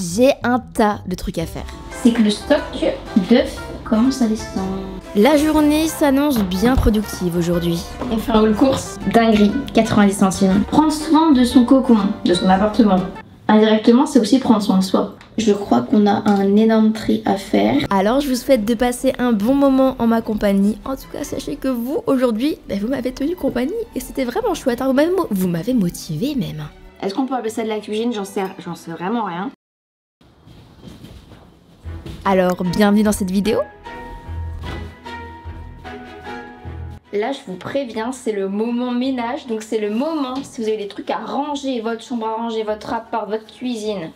j'ai un tas de trucs à faire. C'est que le stock d'œufs commence à descendre. La journée s'annonce bien productive aujourd'hui. On fait un haul course, dinguerie, 90 centimes. Prendre soin de son cocon, de son appartement. Indirectement, c'est aussi prendre soin de soi. Je crois qu'on a un énorme tri à faire. Alors je vous souhaite de passer un bon moment en ma compagnie. En tout cas, sachez que vous, aujourd'hui, vous m'avez tenu compagnie et c'était vraiment chouette. Hein. Vous m'avez motivé même. Est-ce qu'on peut appeler ça de la cuisine? J'en sais vraiment rien. Alors, bienvenue dans cette vidéo. Là, je vous préviens, c'est le moment ménage. Donc c'est le moment, si vous avez des trucs à ranger, votre chambre à ranger, votre appart, votre cuisine.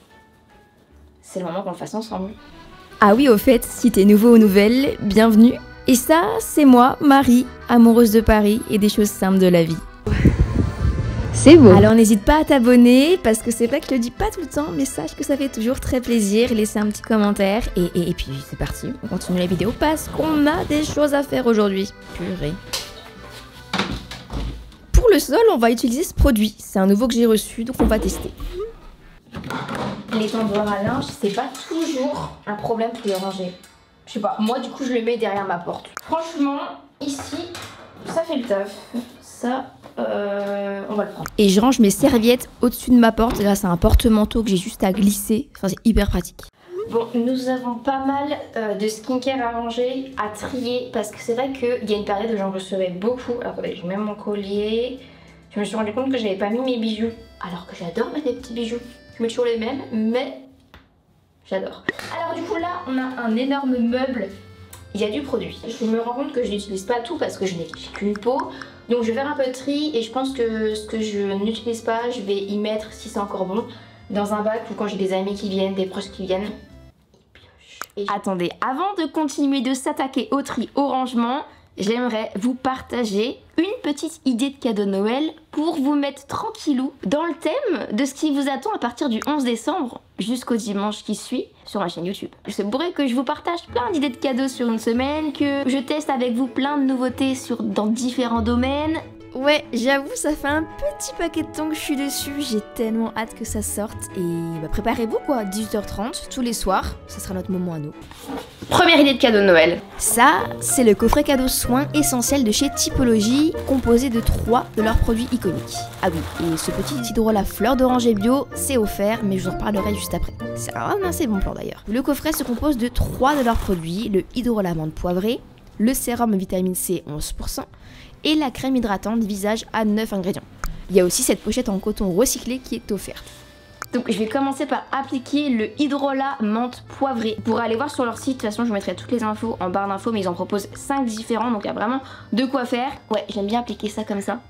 C'est le moment qu'on le fasse ensemble. Ah oui, au fait, si t'es nouveau ou nouvelle, bienvenue. Et ça, c'est moi, Marie, amoureuse de Paris et des choses simples de la vie. C'est beau. Alors n'hésite pas à t'abonner, parce que c'est vrai que je le dis pas tout le temps, mais sache que ça fait toujours très plaisir. Laissez un petit commentaire, et puis c'est parti, on continue la vidéo, parce qu'on a des choses à faire aujourd'hui. Purée. Pour le sol, on va utiliser ce produit. C'est un nouveau que j'ai reçu, donc on va tester. Les tambours à linge, c'est pas toujours un problème pour les ranger. Je sais pas, moi du coup je le mets derrière ma porte. Franchement, ici, ça fait le taf. Ça, on va le prendre. Et je range mes serviettes au-dessus de ma porte grâce à un porte-manteau que j'ai juste à glisser. Enfin, c'est hyper pratique. Bon, nous avons pas mal de skincare à ranger, à trier, parce que c'est vrai qu'il y a une période où j'en recevais beaucoup. Alors attendez, je mets mon collier. Je me suis rendu compte que j'avais pas mis mes bijoux, alors que j'adore mettre des petits bijoux. Je mets toujours les mêmes, mais j'adore. Alors du coup là, on a un énorme meuble. Il y a du produit. Je me rends compte que je n'utilise pas tout parce que je n'ai qu'une peau. Donc je vais faire un peu de tri et je pense que ce que je n'utilise pas, je vais y mettre, si c'est encore bon, dans un bac ou quand j'ai des amis qui viennent, des proches qui viennent. Attendez, avant de continuer de s'attaquer au tri, au rangement, j'aimerais vous partager une petite idée de cadeau de Noël pour vous mettre tranquillou dans le thème de ce qui vous attend à partir du 11 décembre jusqu'au dimanche qui suit sur ma chaîne YouTube. C'est vrai que je vous partage plein d'idées de cadeaux sur une semaine, que je teste avec vous plein de nouveautés dans différents domaines. Ouais, j'avoue, ça fait un petit paquet de temps que je suis dessus, j'ai tellement hâte que ça sorte et préparez-vous quoi, 18h30 tous les soirs, ça sera notre moment à nous. Première idée de cadeau de Noël. Ça, c'est le coffret cadeau soins essentiel de chez Typologie, composé de 3 de leurs produits iconiques. Ah oui, et ce petit hydrolat fleur d'oranger bio, c'est offert, mais je vous en reparlerai juste après. C'est un assez bon plan d'ailleurs. Le coffret se compose de 3 de leurs produits, le hydrolat menthe poivrée, le sérum vitamine C 11%, et la crème hydratante visage à 9 ingrédients. Il y a aussi cette pochette en coton recyclé qui est offerte. Donc je vais commencer par appliquer le hydrolat menthe poivrée. Pour aller voir sur leur site, de toute façon je mettrai toutes les infos en barre d'infos, mais ils en proposent 5 différents, donc il y a vraiment de quoi faire. Ouais, j'aime bien appliquer ça comme ça.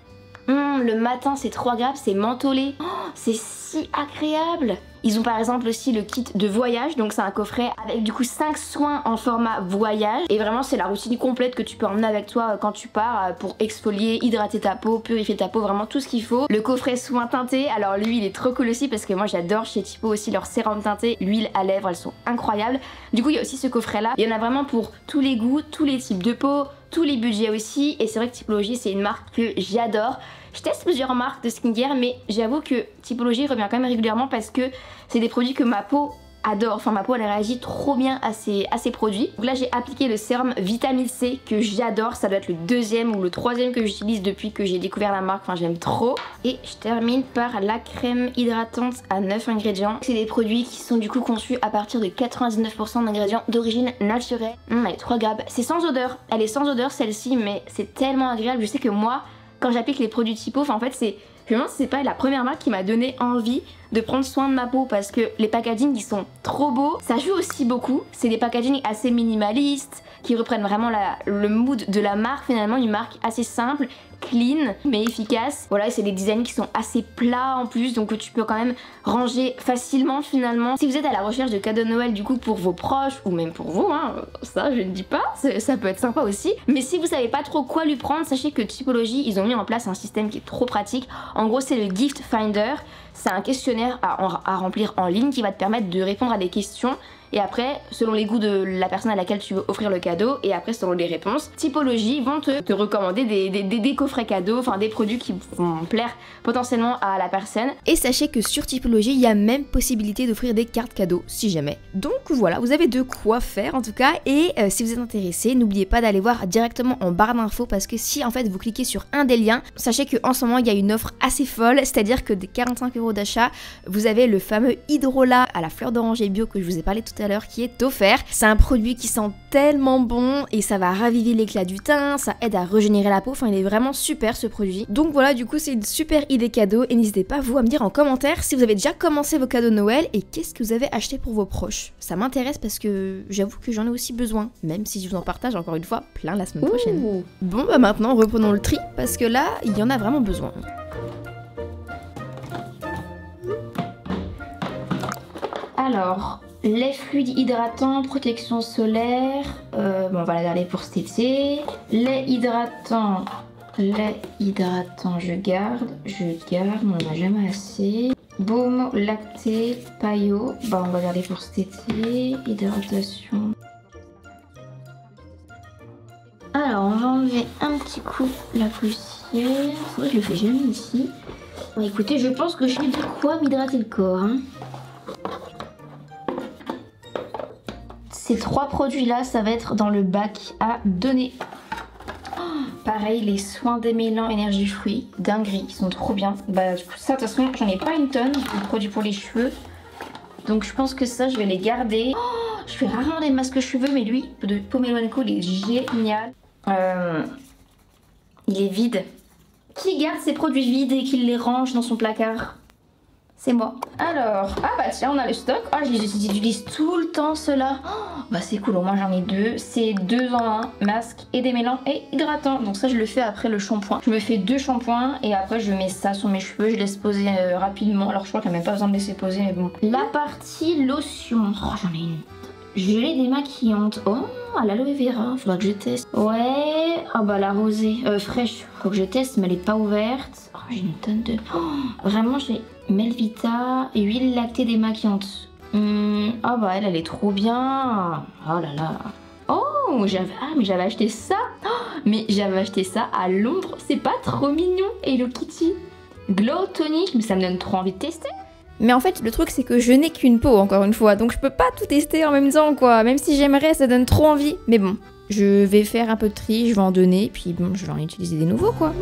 Le matin c'est trop agréable, c'est mentholé. Oh, c'est si agréable. Ils ont par exemple aussi le kit de voyage, donc c'est un coffret avec du coup 5 soins en format voyage. Et vraiment c'est la routine complète que tu peux emmener avec toi quand tu pars pour exfolier, hydrater ta peau, purifier ta peau, vraiment tout ce qu'il faut. Le coffret soin teinté, alors lui il est trop cool aussi parce que moi j'adore chez Typo aussi leur sérum teinté, l'huile à lèvres, elles sont incroyables. Du coup il y a aussi ce coffret là, il y en a vraiment pour tous les goûts, tous les types de peau, tous les budgets aussi, et c'est vrai que Typologie c'est une marque que j'adore. Je teste plusieurs marques de skincare, mais j'avoue que Typologie revient quand même régulièrement parce que c'est des produits que ma peau adore. Enfin, ma peau elle réagit trop bien à ces produits. Donc là j'ai appliqué le sérum vitamine C que j'adore. Ça doit être le 2e ou le 3e que j'utilise depuis que j'ai découvert la marque. Enfin, j'aime trop. Et je termine par la crème hydratante à 9 ingrédients. C'est des produits qui sont du coup conçus à partir de 99% d'ingrédients d'origine naturelle. Elle est trop agréable. C'est sans odeur. Elle est sans odeur celle-ci, mais c'est tellement agréable. Je sais que moi, quand j'applique les produits Typo, en fait je me demande si c'est pas la première marque qui m'a donné envie de prendre soin de ma peau parce que les packaging ils sont trop beaux. Ça joue aussi beaucoup, c'est des packaging assez minimalistes qui reprennent vraiment le mood de la marque, finalement une marque assez simple, clean mais efficace. Voilà, c'est des designs qui sont assez plats en plus, donc que tu peux quand même ranger facilement finalement. Si vous êtes à la recherche de cadeaux de Noël du coup pour vos proches ou même pour vous, hein, ça je ne dis pas, ça peut être sympa aussi. Mais si vous savez pas trop quoi lui prendre, sachez que Typologie ils ont mis en place un système qui est trop pratique. En gros c'est le Gift Finder. C'est un questionnaire à remplir en ligne qui va te permettre de répondre à des questions. Et après, selon les goûts de la personne à laquelle tu veux offrir le cadeau, et après selon les réponses, Typologie vont te recommander des coffrets cadeaux, enfin des produits qui vont plaire potentiellement à la personne. Et sachez que sur Typologie, il y a même possibilité d'offrir des cartes cadeaux, si jamais. Donc voilà, vous avez de quoi faire en tout cas, et si vous êtes intéressé, n'oubliez pas d'aller voir directement en barre d'infos, parce que si en fait vous cliquez sur un des liens, sachez qu'en ce moment il y a une offre assez folle, c'est-à-dire que des 45 € d'achat, vous avez le fameux Hydrolat à la fleur d'oranger bio que je vous ai parlé tout à l'heure qui est offert. C'est un produit qui sent tellement bon et ça va raviver l'éclat du teint, ça aide à régénérer la peau, enfin il est vraiment super ce produit. Donc voilà, du coup c'est une super idée cadeau et n'hésitez pas vous à me dire en commentaire si vous avez déjà commencé vos cadeaux de Noël et qu'est-ce que vous avez acheté pour vos proches. Ça m'intéresse parce que j'avoue que j'en ai aussi besoin, même si je vous en partage encore une fois plein la semaine prochaine. Bon bah maintenant reprenons le tri parce que là il y en a vraiment besoin. Alors, les fluides hydratants, protection solaire, bon, on va la garder pour cet été. Les hydratants, je garde, on n'en a jamais assez. Baume lacté, paillot, bah on va garder pour cet été. Hydratation. Alors, on va enlever un petit coup la poussière. C'est vrai que je le fais jamais ici. Bon, écoutez, je pense que j'ai de quoi m'hydrater le corps, hein. Ces 3 produits-là, ça va être dans le bac à donner. Oh, pareil, les soins démêlants énergie fruits, dinguerie, ils sont trop bien. Bah, ça, de toute façon, j'en ai pas une tonne, de produits pour les cheveux. Donc, je pense que ça, je vais les garder. Oh, je fais rarement des masques cheveux, mais lui, de Pomelo & Co, il est génial. Il est vide. Qui garde ses produits vides et qui les range dans son placard? C'est moi. Alors, ah bah tiens, on a le stock. Oh, je les utilise tout le temps, ceux-là. Oh, bah c'est cool, au moins j'en ai 2. C'est 2 en 1, masque et démêlant et hydratant. Donc ça, je le fais après le shampoing. Je me fais 2 shampoings et après je mets ça sur mes cheveux. Je laisse poser rapidement. Alors je crois qu'il n'y a même pas besoin de laisser poser, mais bon. La partie lotion. Oh, j'en ai une. Gelée démaquillante. Oh, à l'aloe vera. Faudra que je teste. Ouais. Ah bah la rosée. Fraîche. Faut que je teste, mais elle est pas ouverte. Oh, j'ai une tonne de... Oh, vraiment, j'ai Melvita, huile lactée démaquillante. Ah bah elle est trop bien. Oh là là. Oh, mais j'avais acheté ça. Oh, mais j'avais acheté ça à Londres. C'est pas trop mignon. Hello Kitty. Glow tonic, mais ça me donne trop envie de tester. Mais en fait, le truc, c'est que je n'ai qu'une peau, encore une fois, donc je peux pas tout tester en même temps, quoi. Même si j'aimerais, ça donne trop envie. Mais bon, je vais faire un peu de tri, je vais en donner, puis bon, je vais en utiliser des nouveaux, quoi.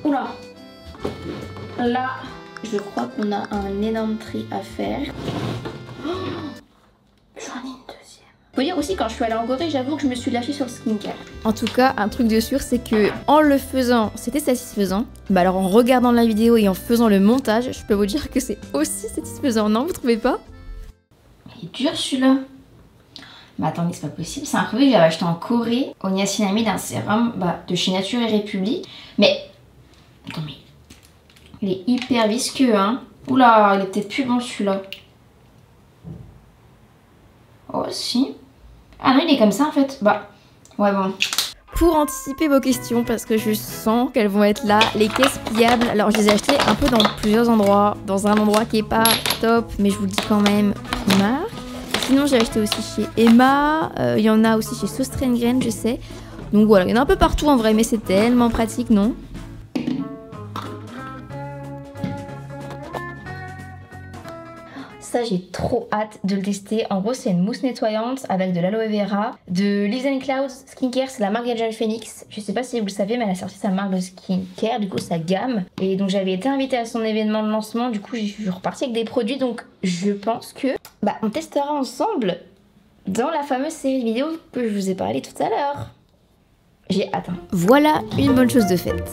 Oula. Là, je crois qu'on a un énorme tri à faire. J'en ai une deuxième. Faut dire aussi, quand je suis allée en Corée, j'avoue que je me suis lâchée sur le skincare. En tout cas, un truc de sûr, c'est que en le faisant, c'était satisfaisant. Bah alors en regardant la vidéo et en faisant le montage, je peux vous dire que c'est aussi satisfaisant, non? Vous trouvez pas? Il est dur celui-là. Bah attendez, c'est pas possible. C'est un produit que j'avais acheté en Corée. Au niacinamide, un sérum de chez Nature et République. Mais... attends, mais... il est hyper visqueux, hein. Oula, il est peut-être plus bon celui-là. Oh si. Ah non, il est comme ça en fait. Bah, ouais bon. Pour anticiper vos questions, parce que je sens qu'elles vont être là, les caisses pliables, alors je les ai achetées un peu dans plusieurs endroits. Dans un endroit qui est pas top, mais je vous le dis quand même, Primark. Sinon j'ai acheté aussi chez Emma, il y en a aussi chez Söstrengren, je sais. Donc voilà, il y en a un peu partout en vrai, mais c'est tellement pratique, non? Ça, j'ai trop hâte de le tester. En gros, c'est une mousse nettoyante avec de l'aloe vera, de Leaves & Clouds Skincare, c'est la marque Angel Phoenix. Je sais pas si vous le savez, mais elle a sorti sa marque de skincare, du coup sa gamme. Et donc j'avais été invitée à son événement de lancement, du coup je suis repartie avec des produits, donc je pense que on testera ensemble dans la fameuse série de vidéos que je vous ai parlé tout à l'heure. J'ai hâte. Hein. Voilà une bonne chose de faite.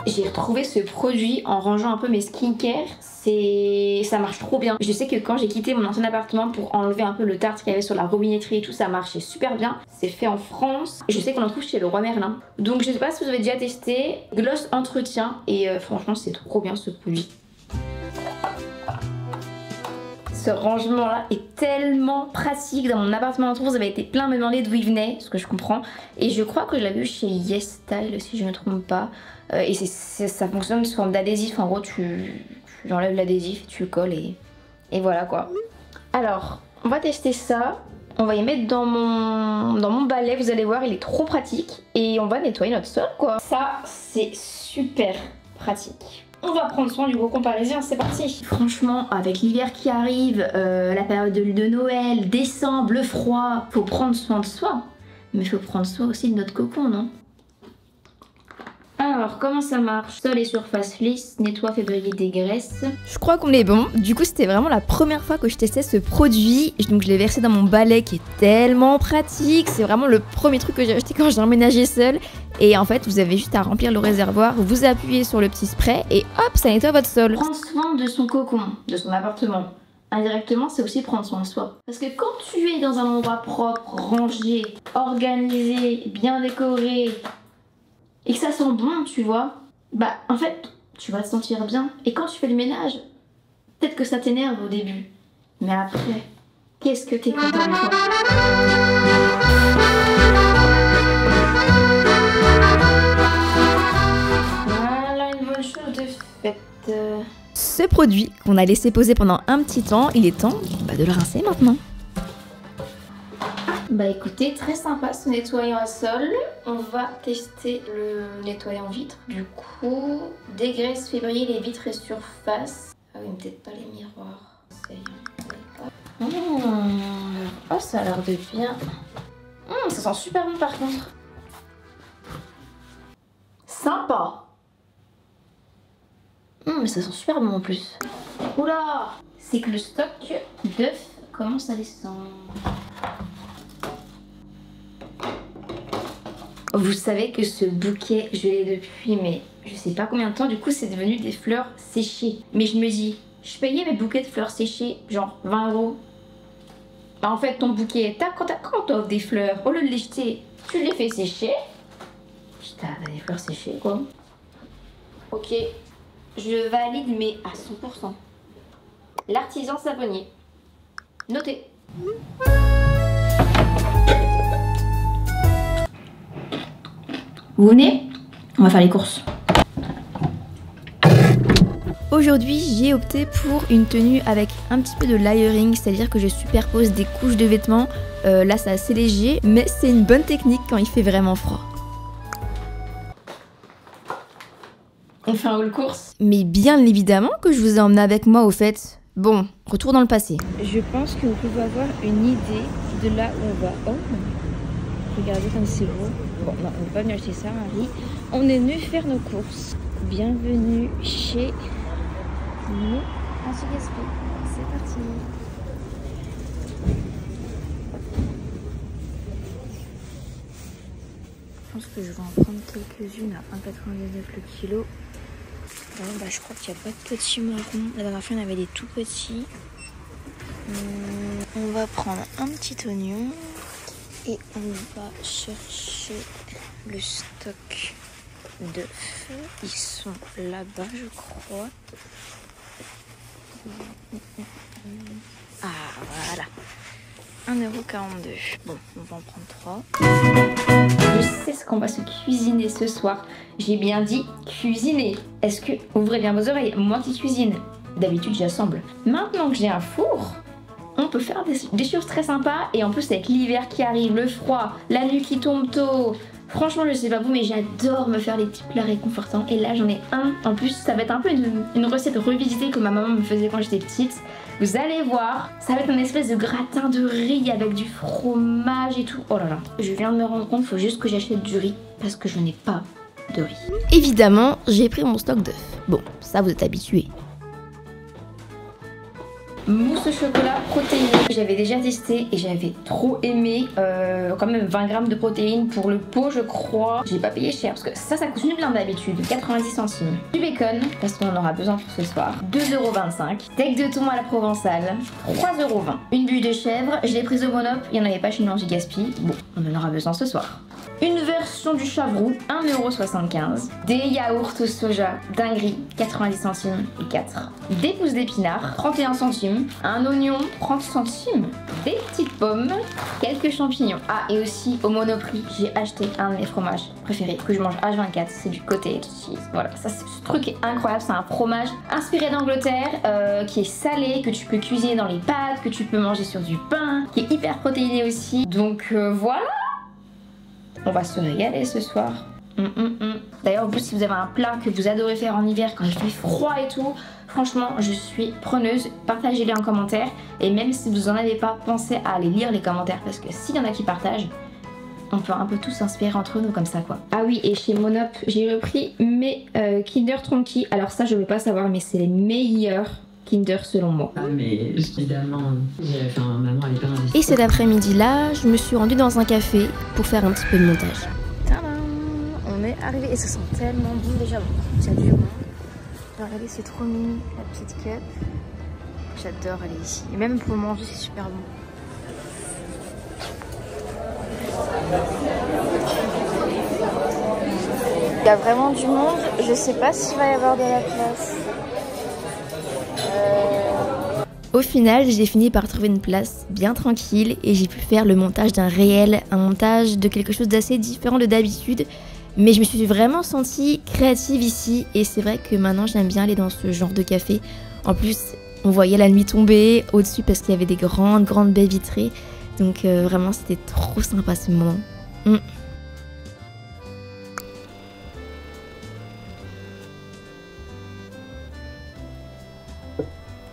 J'ai retrouvé ce produit en rangeant un peu mes skincare. Ça marche trop bien. Je sais que quand j'ai quitté mon ancien appartement pour enlever un peu le tartre qu'il y avait sur la robinetterie et tout, ça marchait super bien. C'est fait en France. Et je sais qu'on en trouve chez Leroy Merlin. Donc je sais pas si vous avez déjà testé. Gloss entretien. Et franchement, c'est trop bien ce produit. Ce rangement là est tellement pratique. Dans mon appartement en vous avez été plein à me demander d'où il venait, ce que je comprends. Et je crois que je l'avais eu chez Yes Style si je ne me trompe pas. Et ça fonctionne sous forme d'adhésif. En gros tu enlèves l'adhésif, tu le colles et voilà quoi. Alors on va tester ça. On va y mettre dans mon balai, vous allez voir, il est trop pratique. Et on va nettoyer notre sol quoi. Ça c'est super pratique. On va prendre soin du Cocon parisien, c'est parti. Franchement, avec l'hiver qui arrive, la période de Noël, décembre, le froid, faut prendre soin de soi. Mais faut prendre soin aussi de notre cocon, non? Alors, comment ça marche? Sol et surface lisse, nettoie, février, dégraisse. Je crois qu'on est bon. Du coup, c'était vraiment la première fois que je testais ce produit. Donc, je l'ai versé dans mon balai qui est tellement pratique. C'est vraiment le premier truc que j'ai acheté quand j'ai emménagé seule. Et en fait, vous avez juste à remplir le réservoir, vous appuyez sur le petit spray et hop, ça nettoie votre sol. Prendre soin de son cocon, de son appartement. Indirectement, c'est aussi prendre soin de soi. Parce que quand tu es dans un endroit propre, rangé, organisé, bien décoré, et que ça sent bon, tu vois, bah en fait, tu vas te sentir bien. Et quand tu fais le ménage, peut-être que ça t'énerve au début. Mais après, qu'est-ce que t'es content de toi? Voilà une bonne chose de faite. Ce produit qu'on a laissé poser pendant un petit temps, il est temps de le rincer maintenant. Bah écoutez, très sympa ce nettoyant à sol. On va tester le nettoyant vitre. Du coup, dégraisse, février, les vitres et surface. Ah oui, peut-être pas les miroirs. Oh, ça a l'air de bien. Ça sent super bon par contre. Sympa. Mais ça sent super bon en plus. Oula, c'est que le stock d'œufs commence à descendre. Vous savez que ce bouquet, je l'ai depuis, mais je sais pas combien de temps. Du coup, c'est devenu des fleurs séchées. Mais je me dis, je payais mes bouquets de fleurs séchées, genre 20 €. Bah, en fait, ton bouquet, quand t'offres des fleurs, au lieu de les jeter, tu les fais sécher. Putain, t'as des fleurs séchées, quoi. Ok, je valide, mais à 100%. L'artisan savonnier. Notez. Vous venez? On va faire les courses. Aujourd'hui, j'ai opté pour une tenue avec un petit peu de layering, c'est-à-dire que je superpose des couches de vêtements. Là, c'est assez léger, mais c'est une bonne technique quand il fait vraiment froid. On fait un haul course? Mais bien évidemment que je vous ai emmené avec moi au fait. Bon, retour dans le passé. Je pense que vous pouvez avoir une idée de là où on va. Oh, regardez comme c'est beau. Bon, non, on n'est pas venu acheter ça, Marie. On est venu faire nos courses. Bienvenue chez nous. Anti-gaspi. C'est parti. Je pense que je vais en prendre quelques-unes à 1,99 € le kilo. Bon, bah, je crois qu'il n'y a pas de petits marrons. La dernière fois, on avait des tout petits. On va prendre un petit oignon et on va chercher le stock d'œufs. Ils sont là-bas, je crois. Ah, voilà. 1,42 €. Bon, on va en prendre 3. Je sais ce qu'on va se cuisiner ce soir. J'ai bien dit cuisiner. Est-ce que... Ouvrez bien vos oreilles, moi qui cuisine. D'habitude, j'assemble. Maintenant que j'ai un four, on peut faire des choses très sympas. Et en plus, avec l'hiver qui arrive, le froid, la nuit qui tombe tôt. Franchement, je sais pas vous, mais j'adore me faire des petits plats réconfortants. Et là, j'en ai un. En plus, ça va être un peu une recette revisitée que ma maman me faisait quand j'étais petite. Vous allez voir, ça va être une espèce de gratin de riz avec du fromage et tout. Oh là là, je viens de me rendre compte, il faut juste que j'achète du riz parce que je n'ai pas de riz. Évidemment, j'ai pris mon stock d'œufs. Bon, ça vous êtes habitués. Mousse au chocolat protéinée, j'avais déjà testé et j'avais trop aimé. Quand même 20 grammes de protéines pour le pot, je crois. J'ai pas payé cher parce que ça coûte une blinde d'habitude, 90 centimes. Du bacon, parce qu'on en aura besoin pour ce soir, 2,25 €. Steak de thon à la provençale, 3,20 €. Une bûche de chèvre, je l'ai prise au Monop, il n'y en avait pas chez nous en Gigaspi. Bon, on en aura besoin ce soir. une version du Chavroux, 1,75 €, des yaourts au soja, dinguerie, 90 centimes et 4, des pousses d'épinards, 31 centimes, un oignon, 30 centimes, des petites pommes, quelques champignons. Ah, et aussi au Monoprix, j'ai acheté un de mes fromages préférés que je mange H24, c'est du cottage cheese. Voilà, ça, ce truc est incroyable, c'est un fromage inspiré d'Angleterre, qui est salé, que tu peux cuisiner dans les pâtes, que tu peux manger sur du pain, qui est hyper protéiné aussi. Donc voilà, on va se régaler ce soir. D'ailleurs, en plus, si vous avez un plat que vous adorez faire en hiver quand il fait froid et tout, franchement, je suis preneuse. Partagez-les en commentaire. Et même si vous en avez pas, pensez à aller lire les commentaires parce que s'il y en a qui partagent, on peut un peu tous s'inspirer entre nous comme ça, quoi. Ah oui, et chez Monop, j'ai repris mes Kinder Tronky. Alors ça, je veux pas savoir, mais c'est les meilleurs Kinder selon moi. Ah mais évidemment, maman elle est pas investie. Et cet après-midi-là, je me suis rendue dans un café pour faire un petit peu de montage. Tadam, on est arrivé et ça sent tellement bon déjà. Bon, il y a du monde. Regardez, c'est trop mignon, la petite cup. J'adore aller ici. Et même pour manger, c'est super bon. Il y a vraiment du monde. Je sais pas s'il va y avoir de la place. Au final, j'ai fini par trouver une place bien tranquille et j'ai pu faire le montage d'un réel, un montage de quelque chose d'assez différent de d'habitude. Mais je me suis vraiment sentie créative ici et c'est vrai que maintenant j'aime bien aller dans ce genre de café. En plus, on voyait la nuit tomber au-dessus parce qu'il y avait des grandes baies vitrées. Donc vraiment, c'était trop sympa ce moment.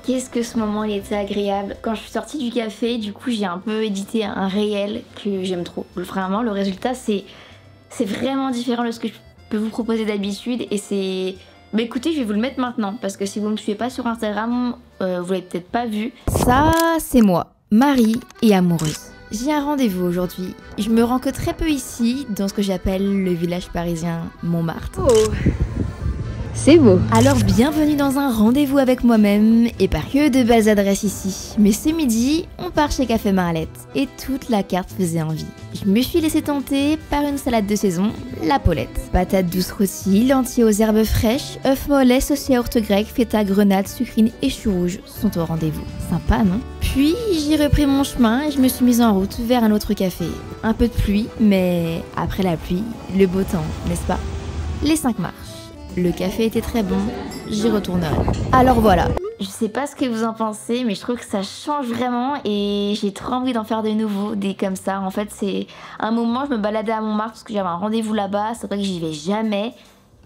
Qu'est-ce que ce moment il était agréable. Quand je suis sortie du café, du coup j'ai un peu édité un réel que j'aime trop. Vraiment le résultat c'est vraiment différent de ce que je peux vous proposer d'habitude et c'est... Bah écoutez, je vais vous le mettre maintenant parce que si vous ne me suivez pas sur Instagram, vous l'avez peut-être pas vu. Ça c'est moi, Marie et amoureuse. J'ai un rendez-vous aujourd'hui. Je me rends que très peu ici, dans ce que j'appelle le village parisien Montmartre. Oh, c'est beau. Alors bienvenue dans un rendez-vous avec moi-même, et pas que de belles adresses ici. Mais ce midi, on part chez Café Marlette, et toute la carte faisait envie. Je me suis laissée tenter par une salade de saison, la Paulette. Patates douces rôties, lentilles aux herbes fraîches, œufs mollets, sauce yaourt grec, feta, grenade, sucrine et choux rouges sont au rendez-vous. Sympa, non? Puis j'ai repris mon chemin et je me suis mise en route vers un autre café. Un peu de pluie, mais après la pluie, le beau temps, n'est-ce pas? Les 5 marches. Le café était très bon, j'y retournerai. Alors voilà. Je sais pas ce que vous en pensez, mais je trouve que ça change vraiment et j'ai trop envie d'en faire de nouveaux, des comme ça. En fait, c'est un moment, je me baladais à Montmartre parce que j'avais un rendez-vous là-bas, c'est vrai que j'y vais jamais.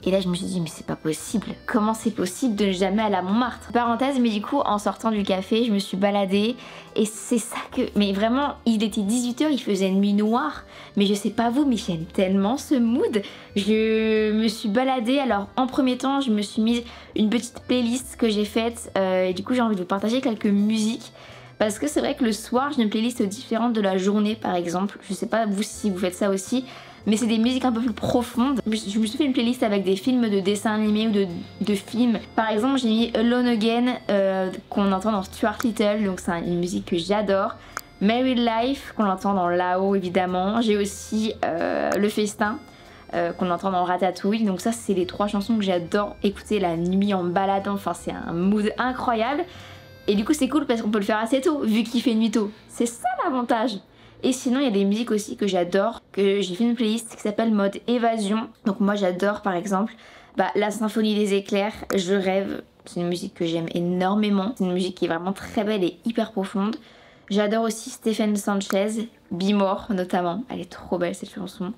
Et là, je me suis dit, mais c'est pas possible. Comment c'est possible de ne jamais aller à Montmartre? Parenthèse, mais du coup, en sortant du café, je me suis baladée. Et c'est ça que... Mais vraiment, il était 18 h, il faisait nuit noire. Mais je sais pas vous, mais j'aime tellement ce mood. Je me suis baladée. Alors, en premier temps, je me suis mise une petite playlist que j'ai faite. Et du coup, j'ai envie de vous partager quelques musiques. Parce que c'est vrai que le soir, j'ai une playlist différente de la journée, par exemple. Je sais pas vous si vous faites ça aussi. Mais c'est des musiques un peu plus profondes. Je me suis fait une playlist avec des films de dessins animés ou de films. Par exemple, j'ai mis Alone Again qu'on entend dans Stuart Little, donc c'est une musique que j'adore. Married Life qu'on entend dans Là-haut évidemment. J'ai aussi Le Festin qu'on entend dans Ratatouille. Donc ça, c'est les 3 chansons que j'adore écouter la nuit en baladant. Enfin, c'est un mood incroyable. Et du coup, c'est cool parce qu'on peut le faire assez tôt vu qu'il fait nuit tôt. C'est ça l'avantage. Et sinon, il y a des musiques aussi que j'adore, que j'ai fait une playlist qui s'appelle Mode Évasion. Donc moi, j'adore par exemple la Symphonie des éclairs, Je rêve. C'est une musique que j'aime énormément. C'est une musique qui est vraiment très belle et hyper profonde. J'adore aussi Stephen Sanchez, Be More notamment. Elle est trop belle cette chanson.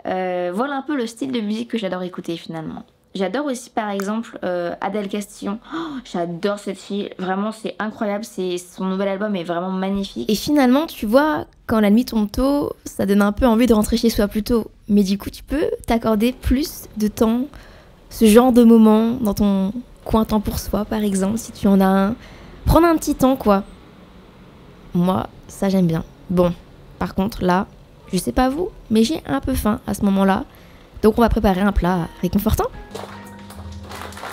Voilà un peu le style de musique que j'adore écouter finalement. J'adore aussi par exemple Adèle Castillon. Oh, j'adore cette fille, vraiment c'est incroyable, son nouvel album est vraiment magnifique. Et finalement tu vois, quand la nuit tombe tôt, ça donne un peu envie de rentrer chez soi plus tôt. Mais du coup tu peux t'accorder plus de temps, ce genre de moment dans ton coin temps pour soi par exemple, si tu en as un. Prendre un petit temps quoi. Moi ça j'aime bien. Bon, par contre là, je sais pas vous, mais j'ai un peu faim à ce moment-là. Donc on va préparer un plat réconfortant.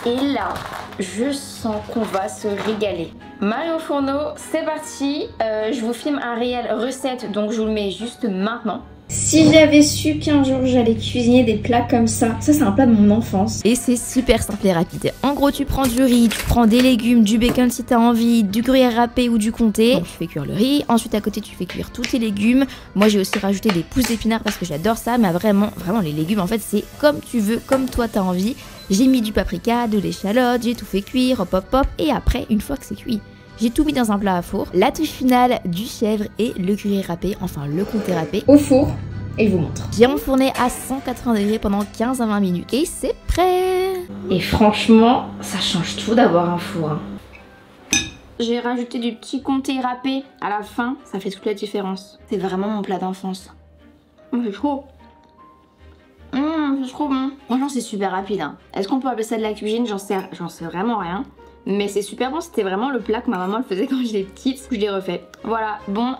Et là, je sens qu'on va se régaler. Marie au fourneau, c'est parti. Je vous filme un réel recette, donc je vous le mets juste maintenant. Si j'avais su qu'un jour j'allais cuisiner des plats comme ça c'est un plat de mon enfance. Et c'est super simple et rapide. En gros, tu prends du riz, tu prends des légumes, du bacon si t'as envie, du gruyère râpé ou du comté. Donc tu fais cuire le riz, ensuite à côté tu fais cuire tous tes légumes. Moi j'ai aussi rajouté des pousses d'épinards parce que j'adore ça, mais vraiment les légumes en fait c'est comme tu veux, comme toi t'as envie. J'ai mis du paprika, de l'échalote, j'ai tout fait cuire, hop hop hop, et après une fois que c'est cuit, j'ai tout mis dans un plat à four. La touche finale, du chèvre et le gruyère râpé, enfin le comté râpé. Au four, et je vous montre. J'ai enfourné à 180 degrés pendant 15 à 20 minutes. Et c'est prêt! Et franchement, ça change tout d'avoir un four. Hein. J'ai rajouté du petit comté râpé à la fin, ça fait toute la différence. C'est vraiment mon plat d'enfance. C'est trop. C'est trop bon. Franchement, c'est super rapide. Hein. Est-ce qu'on peut appeler ça de la cuisine? J'en sais vraiment rien. Mais c'est super bon, c'était vraiment le plat que ma maman le faisait quand j'étais petite, je l'ai refait. Voilà, bon,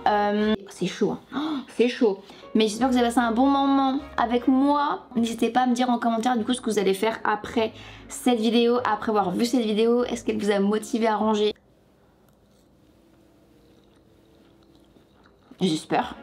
c'est chaud, hein. Oh, c'est chaud. Mais j'espère que vous avez passé un bon moment avec moi. N'hésitez pas à me dire en commentaire du coup ce que vous allez faire après cette vidéo, après avoir vu cette vidéo. Est-ce qu'elle vous a motivé à ranger? J'espère.